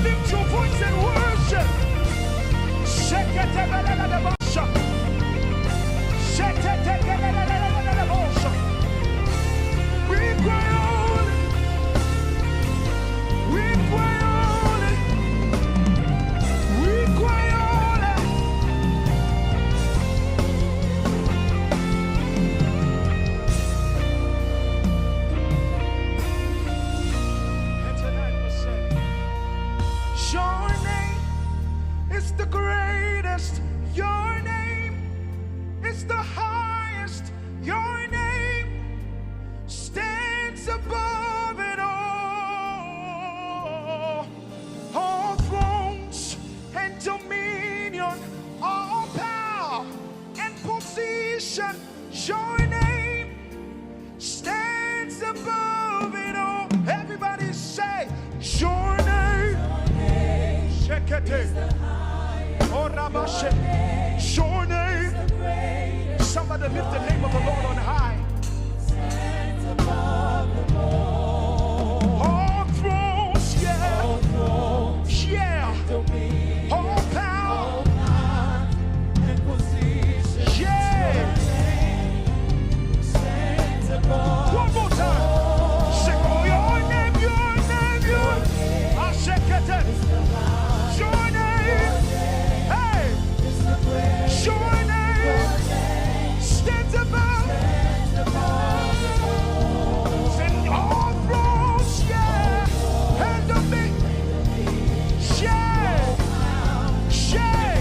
Lift your voice and worship. Sheketebeledebosha. Sheketebeledebosha. We cry on. We cry on. We cry on. And tonight we say, your name is the greatest. Your name is the highest. Your name stands above it all. All thrones and dominion, all power and position. Your name stands above it all. Everybody say, your name. Shekete. Oh, Rabashe. Your name. Somebody lift the name of the Lord on high. All thrones, yeah. Yeah. All power. Yeah. One more time. Say, oh, your name, your name, your name. I shake it. Your name. Hey. Your name stands above. And all thrones, yeah. And of me. Yeah. Yeah.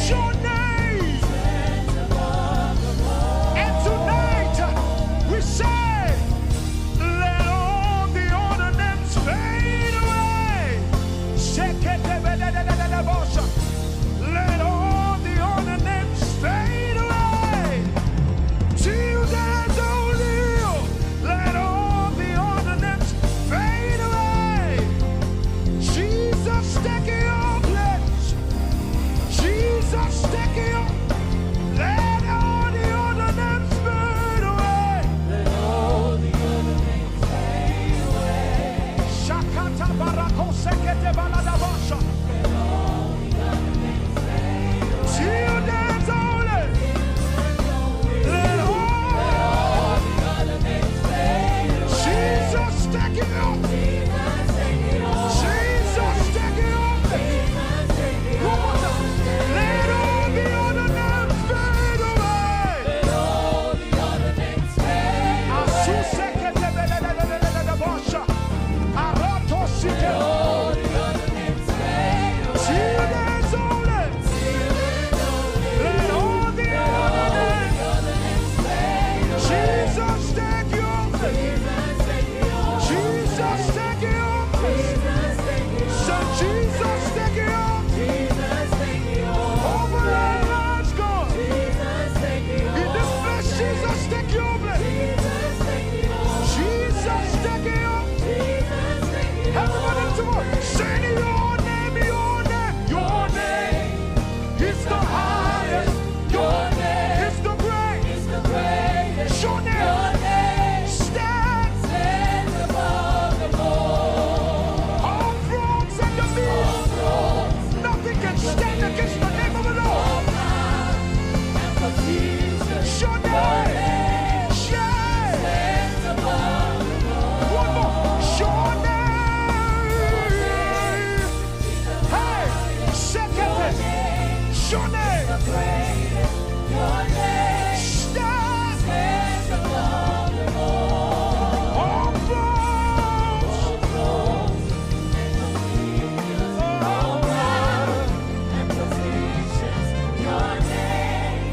Your name. And tonight we say, let all the ornaments fade away. Let all the ornaments fade away. Till there's only you. Let all the ornaments fade away. Jesus, take your place. Jesus, take your. Let all the ornaments fade away. Let all the ornaments fade away. Shakata barako sekete baladabasha. Till there's only. Let all the ornaments fade away. Jesus, take it off. Jesus, take it off. One more time. Let all the ornaments fade away. Let all the ornaments fade away. Asuseke belelelelelelebosha. Aratosike. Let all the ornaments fade away. Till there's only. Let all the ornaments fade away. Jesus, take your place. Jesus, take your place. So Jesus, take your place. Over our lives, God. In the flesh, Jesus, take your place. Jesus, take your place. Everybody, tomorrow, sing your name, your name, your name is the highest. Your name is the greatest. Your name stands above them all. All thrones and dominions. Nothing can stand against the name of the Lord. Your name, yeah. One more. Your name. Hey, second. Your name. Stands above them all. All thrones. All power and positions. Your name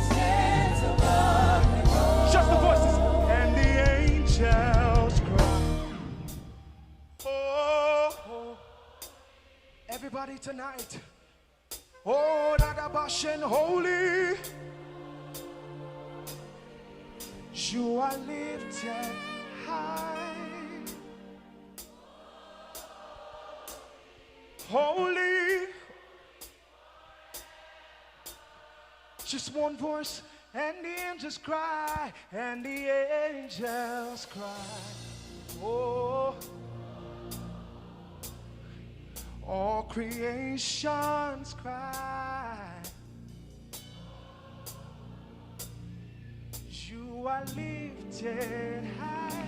stands above them all. Just the voices. And the angels cry. Oh. Everybody tonight. Oh, Radabashen, holy. You are lifted high. Holy. Just one voice, and the angels cry, and the angels cry. Oh, All creation's cry, you are lifted high.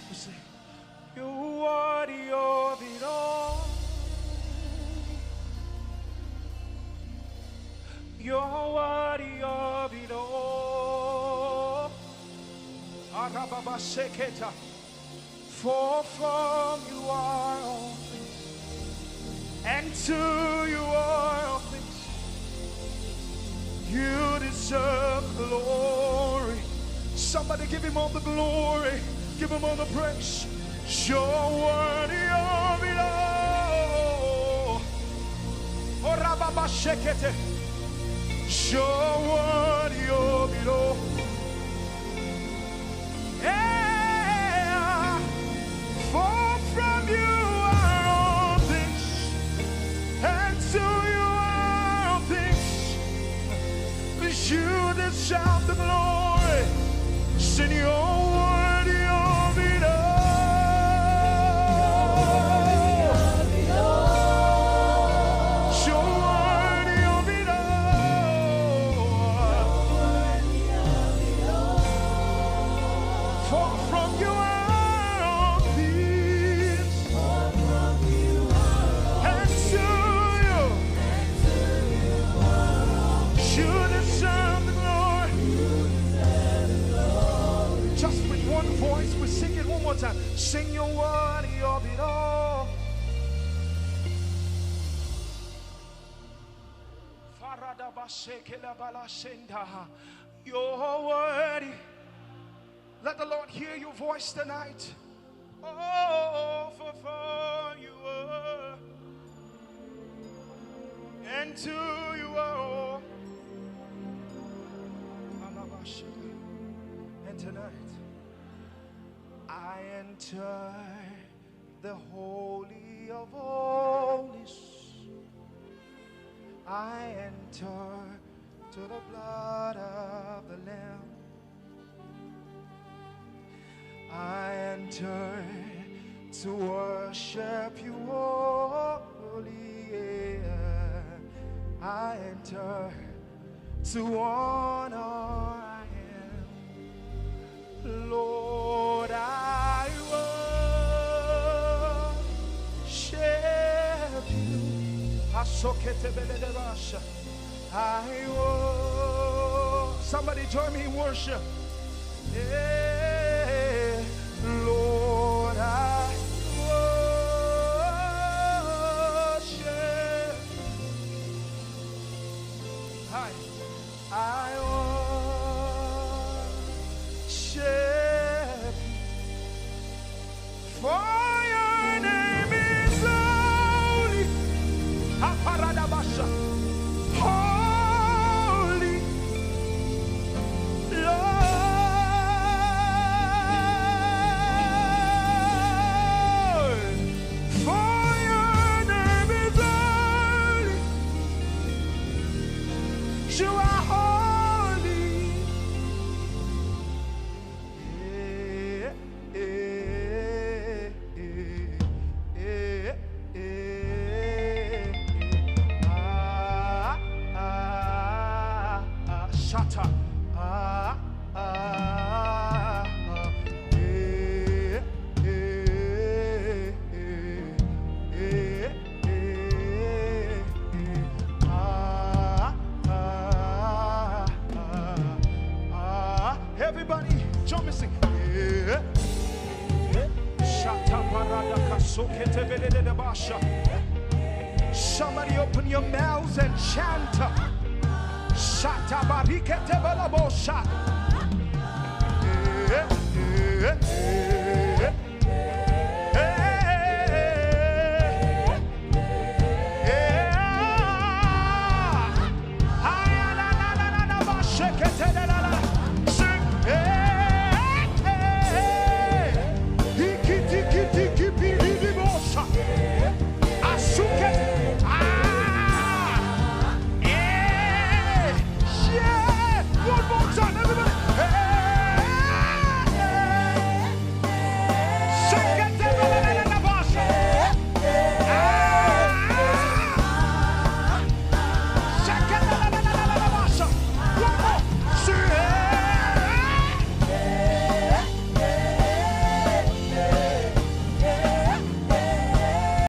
You say, you're worthy of it all. You're worthy of it all. Arababa Seketa. For from you are all things, and to you are all things. You deserve glory. Somebody give him all the glory. Give him all the praise. You're worthy of it all. Arababa Sekete. You're worthy of it all. Yeah. For from you are all things, and to you are all things. Because you deserve the glory. Sing, you're worthy of it all. Time. Sing, you're worthy of it all. You're worthy. Let the Lord hear your voice tonight. Oh, for you are, and to you are. And tonight I enter the Holy of Holies. I enter to the blood of the Lamb. I enter to worship you holy. I enter to honor. Lord, I worship you. Somebody join me in worship. Yeah. Lord, I worship. Hi. I for your name is holy, holy, Lord. For your name is holy, you are holy. Everybody, jump and sing. Somebody open your mouths and chant. Shake it.